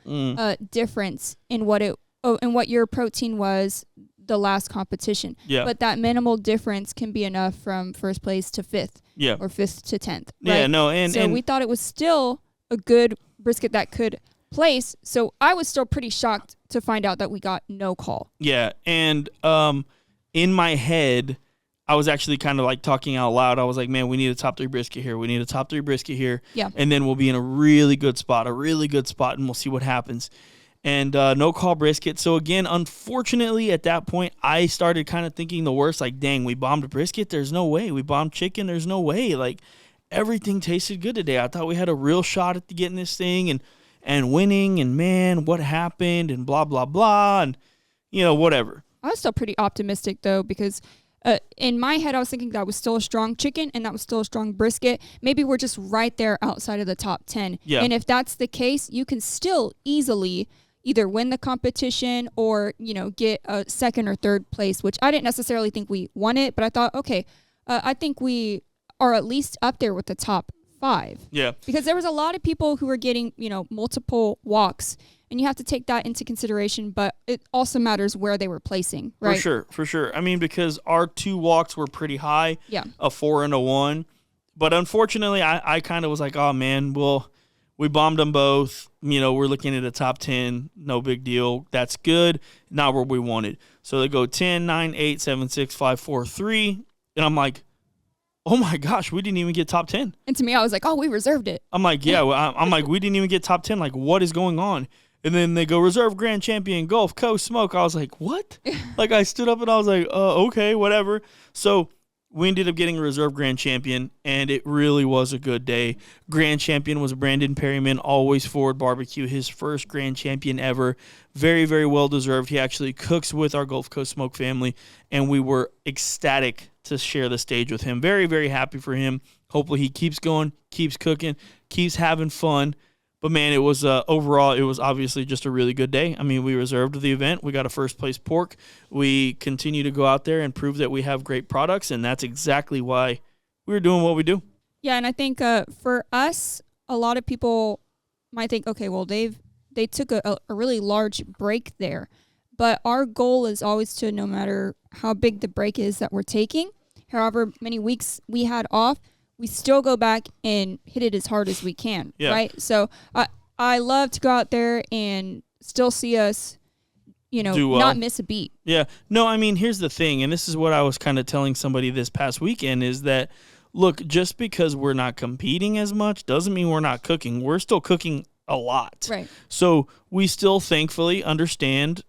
difference in what your protein was, the last competition. Yeah. But that minimal difference can be enough from first place to fifth. Yeah. Or fifth to 10th. Yeah, right? no, so we thought it was still a good brisket that could place. So I was still pretty shocked to find out that we got no call. Yeah, and in my head, I was actually kind of like talking out loud. I was like, man, we need a top 3 brisket here. We need a top 3 brisket here. Yeah. And then we'll be in a really good spot, and we'll see what happens. And no call brisket. So again, unfortunately, at that point, I started kind of thinking the worst. Like, dang, we bombed a brisket. There's no way. We bombed chicken. There's no way. Like, everything tasted good today. I thought we had a real shot at getting this thing and winning. And man, what happened? And blah blah blah. And whatever. I was still pretty optimistic though, because in my head, I was thinking that was still a strong chicken and that was still a strong brisket. Maybe we're just right there outside of the top 10. Yeah. And if that's the case, you can still easily either win the competition or, get a second or third place, which I didn't necessarily think we won it, but I thought, okay, I think we are at least up there with the top 5. Yeah. Because there was a lot of people who were getting, multiple walks, and you have to take that into consideration, but it also matters where they were placing, right? For sure. I mean, because our 2 walks were pretty high, yeah, a 4 and a 1. But unfortunately, I kind of was like, oh, man, we bombed them both. We're looking at a top 10. No big deal. That's good. Not where we wanted. So they go 10, 9, 8, 7, 6, 5, 4, 3. And I'm like, oh, my gosh, we didn't even get top 10. And to me, I was like, oh, we reserved it. I'm like, yeah. I'm like, we didn't even get top 10. Like, what is going on? And then they go reserve grand champion Gulf Coast Smoke. I was like, what? Like, I stood up and I was like, okay, whatever. So we ended up getting a reserve grand champion, and it really was a good day. Grand champion was Brandon Perryman, Always Forward Barbecue, his first grand champion ever. Very, very well deserved. He actually cooks with our Gulf Coast Smoke family, and we were ecstatic to share the stage with him. Very, very happy for him. Hopefully he keeps going, keeps cooking, keeps having fun. But, man, it was overall, it was obviously just a really good day. I mean, we reserved the event. We got a first-place pork. We continue to go out there and prove that we have great products, and that's exactly why we were doing what we do. Yeah, and I think for us, a lot of people might think, okay, well, they took a really large break there. But our goal is always to, no matter how big the break is that we're taking, however many weeks we had off, we still go back and hit it as hard as we can, right? So I love to go out there and still see us, do well. Not miss a beat. Yeah. No, I mean, here's the thing, and this is what I was kind of telling somebody this past weekend, is that, look, just because we're not competing as much doesn't mean we're not cooking. We're still cooking a lot. Right. So we still thankfully understand,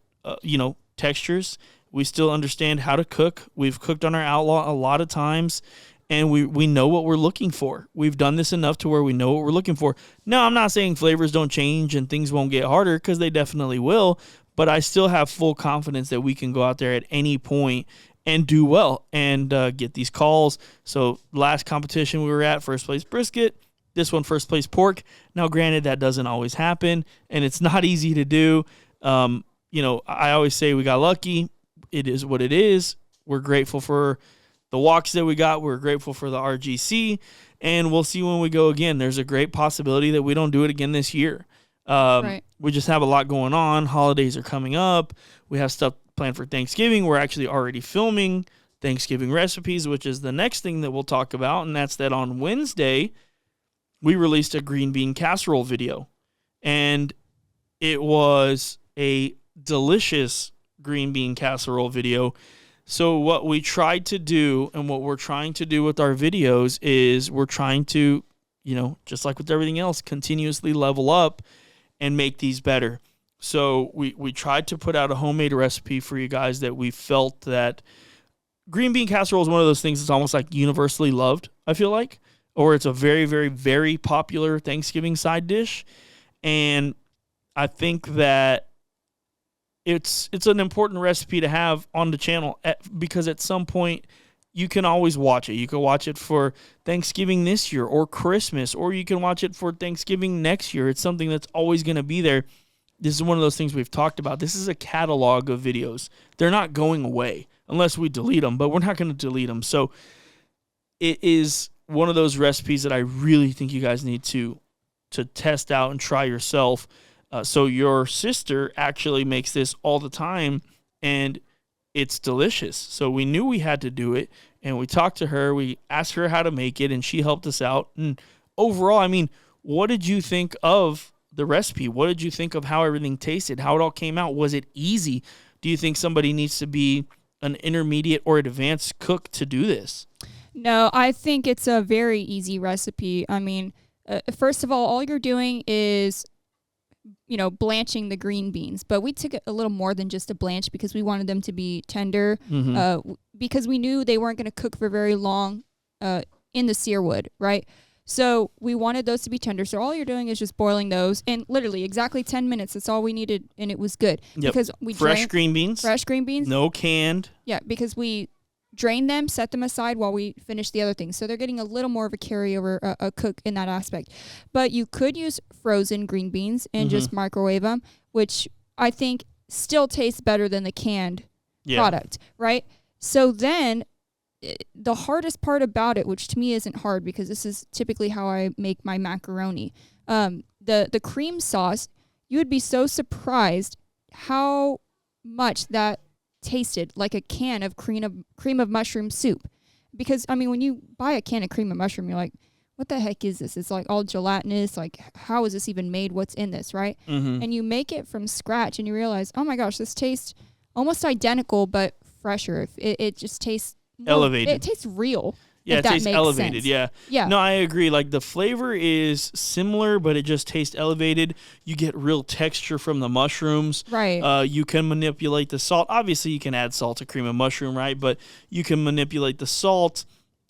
textures. We still understand how to cook. We've cooked on our Outlaw a lot of times. And we know what we're looking for. We've done this enough to where we know what we're looking for. Now, I'm not saying flavors don't change and things won't get harder, because they definitely will. But I still have full confidence that we can go out there at any point and do well and get these calls. So last competition we were at, first place brisket. This one, first place pork. Now, granted, that doesn't always happen, and it's not easy to do. I always say we got lucky. It is what it is. We're grateful for the walks that we got. We're grateful for the RGC, and we'll see when we go again. There's a great possibility that we don't do it again this year. Right. We just have a lot going on. Holidays are coming up. We have stuff planned for Thanksgiving. We're actually already filming Thanksgiving recipes, which is the next thing that we'll talk about, and that's that on Wednesday, we released a green bean casserole video, and it was a delicious green bean casserole video. So what we tried to do, and what we're trying to do with our videos, is we're trying to, just like with everything else, continuously level up and make these better. So we tried to put out a homemade recipe for you guys that we felt that green bean casserole is one of those things that's almost like universally loved, I feel like, or it's a very, very, very popular Thanksgiving side dish. And I think that it's an important recipe to have on the channel because at some point you can always watch it. You can watch it for Thanksgiving this year or Christmas, or you can watch it for Thanksgiving next year. It's something that's always going to be there. This is one of those things we've talked about. This is a catalog of videos. They're not going away unless we delete them, but we're not going to delete them. So it is one of those recipes that I really think you guys need to test out and try yourself. So your sister actually makes this all the time, and it's delicious. So we knew we had to do it, and we talked to her. We asked her how to make it, and she helped us out. And overall, I mean, what did you think of the recipe? What did you think of how everything tasted, how it all came out? Was it easy? Do you think somebody needs to be an intermediate or advanced cook to do this? No, I think it's a very easy recipe. I mean, first of all you're doing is, blanching the green beans. But we took it a little more than just a blanch because we wanted them to be tender, because we knew they weren't going to cook for very long in the sear wood, right? So we wanted those to be tender. So all you're doing is just boiling those, and literally exactly 10 minutes. That's all we needed, and it was good. Yep. Because we fresh green beans. No canned. Yeah, because we drain them, set them aside while we finish the other things. So they're getting a little more of a carryover, a cook in that aspect. But you could use frozen green beans and just microwave them, which I think still tastes better than the canned product, right? So then the hardest part about it, which to me isn't hard because this is typically how I make my macaroni, the cream sauce, you would be so surprised how much that tasted like a can of cream of mushroom soup. Because, I mean, when you buy a can of cream of mushroom, you're like, what the heck is this? It's like all gelatinous. Like, how is this even made? What's in this, right? And you make it from scratch and you realize, oh my gosh, this tastes almost identical but fresher. It just tastes elevated. It tastes real. Yeah, it tastes elevated. Sense. Yeah. No, I agree. Like, the flavor is similar, but it just tastes elevated. You get real texture from the mushrooms. Right. You can manipulate the salt. Obviously, you can add salt to cream of mushroom, right? But you can manipulate the salt.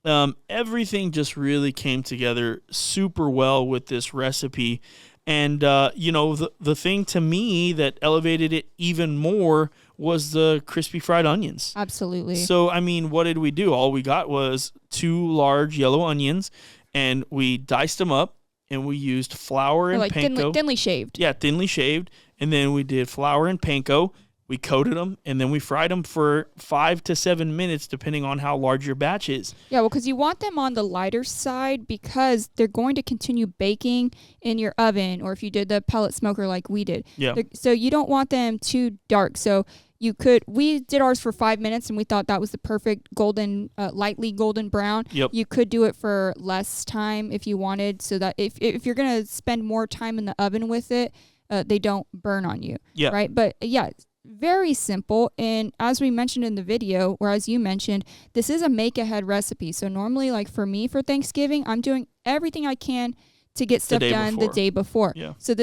Everything just really came together super well with this recipe. And, the thing to me that elevated it even more was the crispy fried onions. Absolutely. So, I mean, what did we do? All we got was 2 large yellow onions, and we diced them up, and we used flour and panko. Thinly shaved. Yeah, thinly shaved. And then we did flour and panko. We coated them, and then we fried them for 5 to 7 minutes, depending on how large your batch is. Yeah, well, because you want them on the lighter side because they're going to continue baking in your oven, or if you did the pellet smoker like we did. Yeah. So you don't want them too dark. So we did ours for 5 minutes, and we thought that was the perfect golden, lightly golden brown. Yep. You could do it for less time if you wanted, so that if you're going to spend more time in the oven with it, they don't burn on you. Yeah. Right? But yeah, very simple. And as we mentioned in the video, or as you mentioned, this is a make-ahead recipe. So normally, like for me for Thanksgiving, I'm doing everything I can to get stuff done the day before. Yeah. So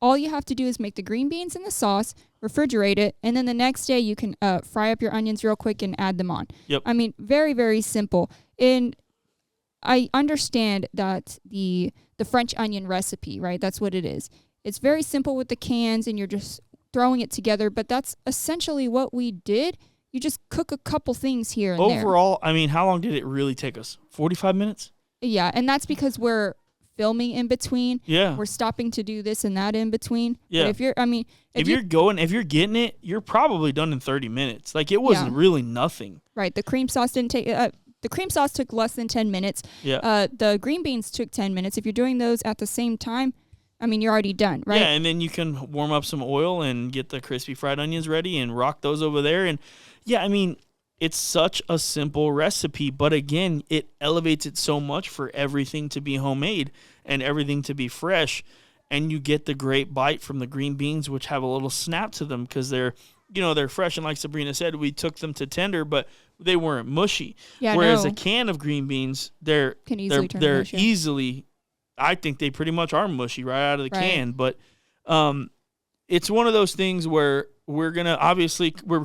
all you have to do is make the green beans and the sauce, refrigerate it, and then the next day you can fry up your onions real quick and add them on. Yep. I mean, very, very simple. And I understand that the French onion recipe, right? That's what it is. It's very simple with the cans, and you're just throwing it together, but that's essentially what we did. You just cook a couple things here and there. Overall, I mean, how long did it really take us? 45 minutes? Yeah, and that's because we're filming in between. Yeah. We're stopping to do this and that in between. Yeah. But if you're getting it, you're probably done in 30 minutes. Like, it wasn't really nothing. Right. The cream sauce didn't take the cream sauce took less than 10 minutes. Yeah. The green beans took 10 minutes. If you're doing those at the same time, I mean, you're already done, right? Yeah, and then you can warm up some oil and get the crispy fried onions ready and rock those over there. And yeah, I mean, it's such a simple recipe, but again, it elevates it so much for everything to be homemade and everything to be fresh. And you get the great bite from the green beans, which have a little snap to them because they're fresh. And like Sabrina said, we took them to tender, but they weren't mushy. Yeah, whereas a can of green beans, they're easily, I think they pretty much are mushy right out of the can. But it's one of those things where we're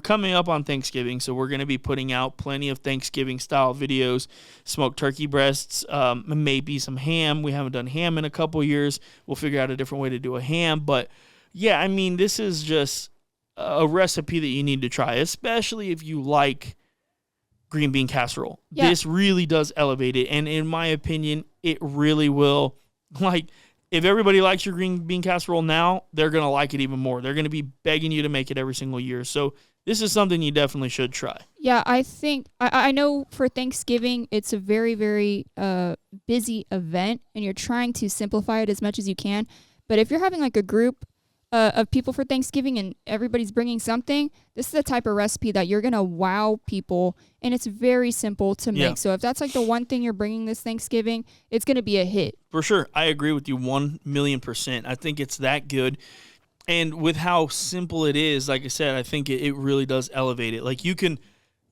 coming up on Thanksgiving, so we're going to be putting out plenty of Thanksgiving-style videos, smoked turkey breasts, maybe some ham. We haven't done ham in a couple years. We'll figure out a different way to do a ham. But, yeah, I mean, this is just a recipe that you need to try, especially if you like green bean casserole. Yeah. This really does elevate it, and in my opinion, it really will. Like, if everybody likes your green bean casserole now, they're going to like it even more. They're going to be begging you to make it every single year. So this is something you definitely should try. Yeah, I think, I know for Thanksgiving, it's a very, very busy event, and you're trying to simplify it as much as you can. But if you're having like a group of people for Thanksgiving and everybody's bringing something, this is the type of recipe that you're going to wow people, and it's very simple to make. Yeah. So if that's like the one thing you're bringing this Thanksgiving, it's going to be a hit. For sure. I agree with you 1,000,000%. I think it's that good. And with how simple it is, like I said, I think it really does elevate it. Like you can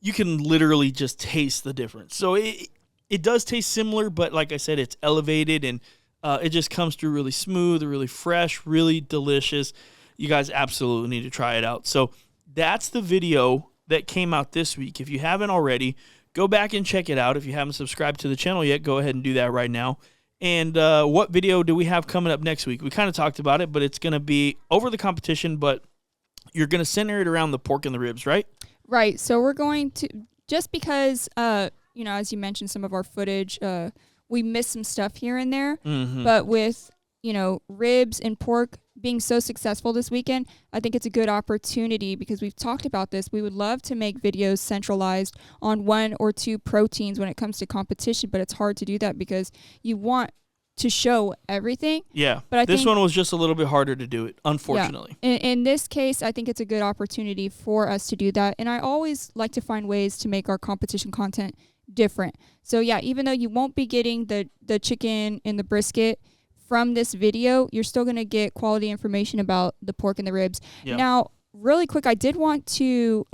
literally just taste the difference. So it does taste similar, but like I said, it's elevated, and it just comes through really smooth, really fresh, really delicious. You guys absolutely need to try it out. So that's the video that came out this week. If you haven't already, go back and check it out. If you haven't subscribed to the channel yet, go ahead and do that right now. And what video do we have coming up next week? We kind of talked about it, but it's going to be over the competition, but you're going to center it around the pork and the ribs, right? Right. So we're going to, just because, as you mentioned, some of our footage, we missed some stuff here and there, but with, ribs and pork being so successful this weekend, I think it's a good opportunity because we've talked about this. We would love to make videos centralized on 1 or 2 proteins when it comes to competition, but it's hard to do that because you want to show everything. Yeah, but I this think one was just a little bit harder to do it, unfortunately. Yeah. In this case, I think it's a good opportunity for us to do that, and I always like to find ways to make our competition content different. So yeah, even though you won't be getting the chicken and the brisket from this video, you're still going to get quality information about the pork and the ribs. Yeah. Now, really quick, I did want to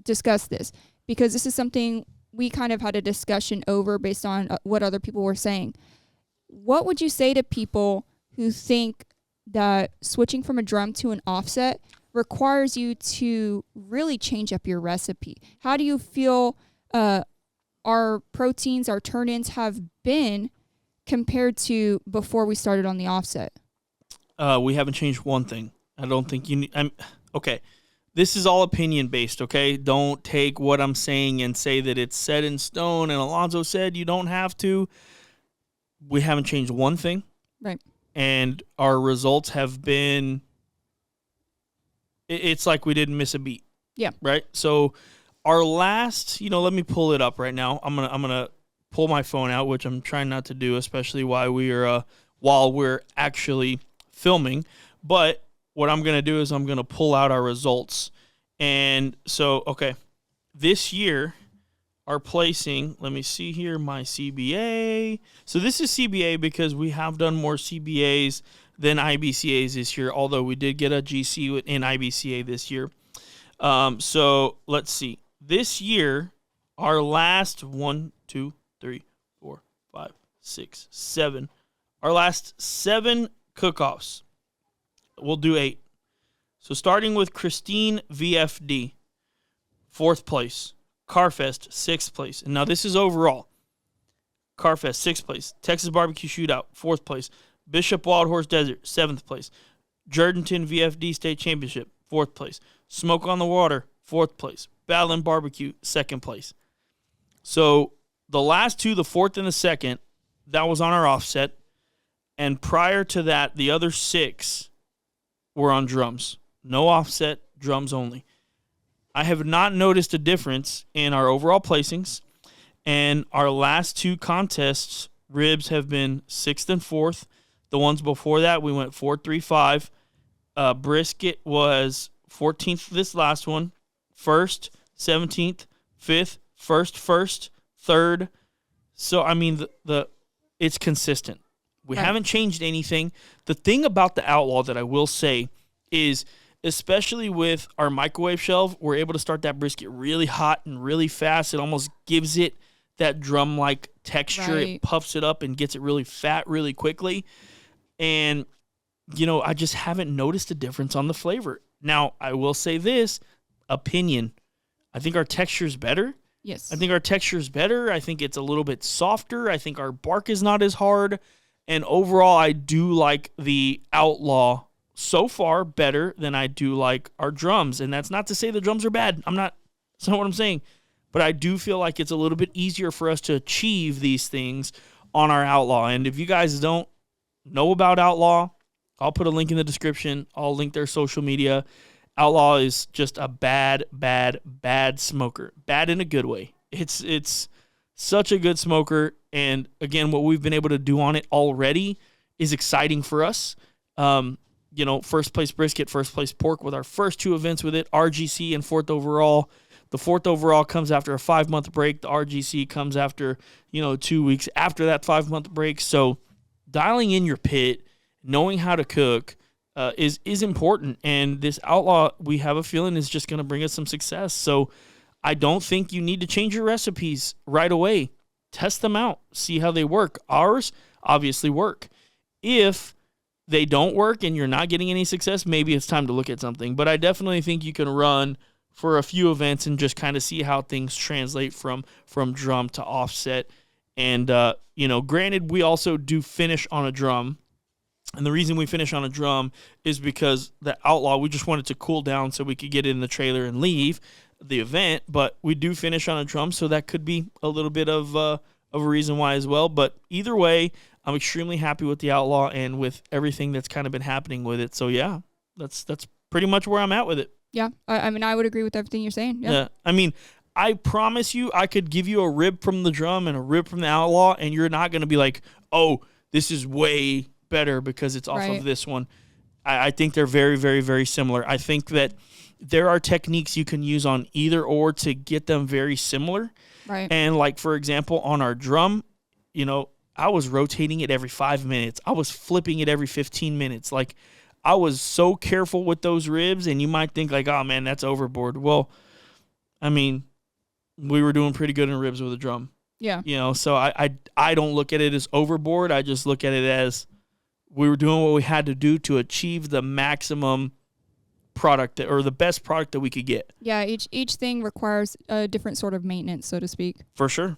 discuss this because this is something we kind of had a discussion over based on what other people were saying. What would you say to people who think that switching from a drum to an offset requires you to really change up your recipe? How do you feel our proteins, our turn-ins have been compared to before we started on the offset? We haven't changed one thing. I don't think you need... okay, this is all opinion-based, okay? Don't take what I'm saying and say that it's set in stone and Alonzo said you don't have to. We haven't changed one thing. Right. And our results have been... It's like we didn't miss a beat. Yeah. Right? So our last... let me pull it up right now. I'm gonna pull my phone out, which I'm trying not to do, especially while we're actually filming. But what I'm gonna do is I'm gonna pull out our results. And so, okay, this year our placing. Let me see here, my CBA. So this is CBA because we have done more CBAs than IBCAs this year. Although we did get a GC in IBCA this year. So let's see. This year, our last 1, 2, 3, 4, 5, 6, 7. Our last 7 cook-offs. We'll do 8. So starting with Christine VFD, 4th place. Carfest, 6th place. And now this is overall. Carfest, 6th place. Texas Barbecue Shootout, 4th place. Bishop Wild Horse Desert, 7th place. Jourdanton VFD State Championship, 4th place. Smoke on the Water, 4th place. Battlin BBQ, 2nd place. So the last 2, the 4th and the 2nd, that was on our offset. And prior to that, the other 6 were on drums. No offset, drums only. I have not noticed a difference in our overall placings. And our last 2 contests, ribs have been 6th and 4th. The ones before that, we went 4, 3, 5. Brisket was 14th this last one. 1st, 17th, 5th, 1st, 3rd. So, I mean, it's consistent. We haven't changed anything. The thing about the Outlaw that I will say is, especially with our microwave shelf, we're able to start that brisket really hot and really fast. It almost gives it that drum-like texture. Right. It puffs it up and gets it really fat really quickly. And, I just haven't noticed a difference on the flavor. Now, I will say this, opinion. I think our texture is better. Yes. I think our texture is better. I think it's a little bit softer. I think our bark is not as hard. And overall, I do like the Outlaw so far better than I do like our drums. And that's not to say the drums are bad. That's not what I'm saying. But I do feel like it's a little bit easier for us to achieve these things on our Outlaw. And if you guys don't know about Outlaw, I'll put a link in the description. I'll link their social media. Outlaw is just a bad smoker. Bad in a good way. It's such a good smoker. And again, what we've been able to do on it already is exciting for us. first place brisket, first place pork with our first 2 events with it, RGC and 4th overall. The 4th overall comes after a 5-month break. The RGC comes after, 2 weeks after that 5-month break. So dialing in your pit, knowing how to cook is important. And this Outlaw, we have a feeling, is just going to bring us some success. So I don't think you need to change your recipes right away. Test them out. See how they work. Ours obviously work. If they don't work and you're not getting any success, maybe it's time to look at something. But I definitely think you can run for a few events and just kind of see how things translate from drum to offset. And, granted, we also do finish on a drum. And the reason we finish on a drum is because the Outlaw, we just wanted to cool down so we could get in the trailer and leave the event. But we do finish on a drum, so that could be a little bit of a reason why as well. But either way, I'm extremely happy with the Outlaw and with everything that's kind of been happening with it. So, yeah, that's pretty much where I'm at with it. Yeah, I mean, I would agree with everything you're saying. Yeah. I mean, I promise you, I could give you a rib from the drum and a rib from the Outlaw, and you're not going to be like, oh, this is way better because it's off of this one. I think they're very, very, very similar. I think that there are techniques you can use on either or to get them very similar. Right. And, like, for example, on our drum, I was rotating it every 5 minutes. I was flipping it every 15 minutes. Like, I was so careful with those ribs, and you might think like, oh, man, that's overboard. Well, I mean, we were doing pretty good in ribs with a drum. Yeah. So I don't look at it as overboard. I just look at it as we were doing what we had to do to achieve the maximum product or the best product that we could get. Yeah, each thing requires a different sort of maintenance, so to speak. For sure.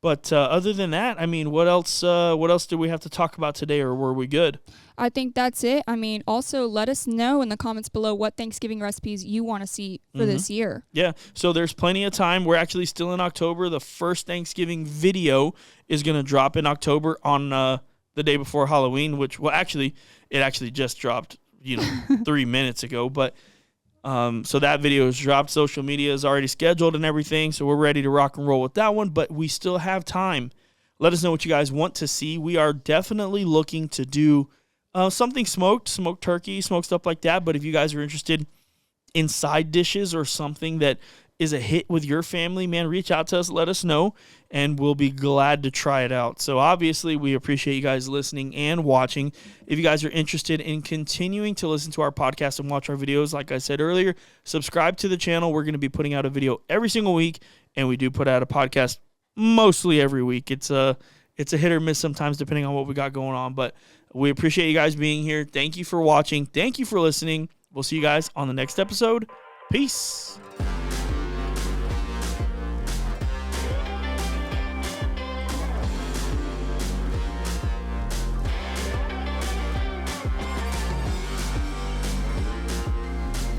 But other than that, I mean, what else do we have to talk about today, or were we good? I think that's it. I mean, also let us know in the comments below what Thanksgiving recipes you want to see for this year. Yeah, so there's plenty of time. We're actually still in October. The first Thanksgiving video is going to drop in October on the day before Halloween, which, well, actually, it actually just dropped, 3 minutes ago. But so that video is dropped. Social media is already scheduled and everything, so we're ready to rock and roll with that one. But we still have time. Let us know what you guys want to see. We are definitely looking to do something smoked turkey, smoked stuff like that. But if you guys are interested in side dishes or something that is a hit with your family, man, reach out to us, let us know, and we'll be glad to try it out. So obviously, we appreciate you guys listening and watching. If you guys are interested in continuing to listen to our podcast and watch our videos, like I said earlier, subscribe to the channel. We're going to be putting out a video every single week, and we do put out a podcast mostly every week. It's a hit or miss sometimes depending on what we got going on, but we appreciate you guys being here. Thank you for watching. Thank you for listening. We'll see you guys on the next episode. Peace.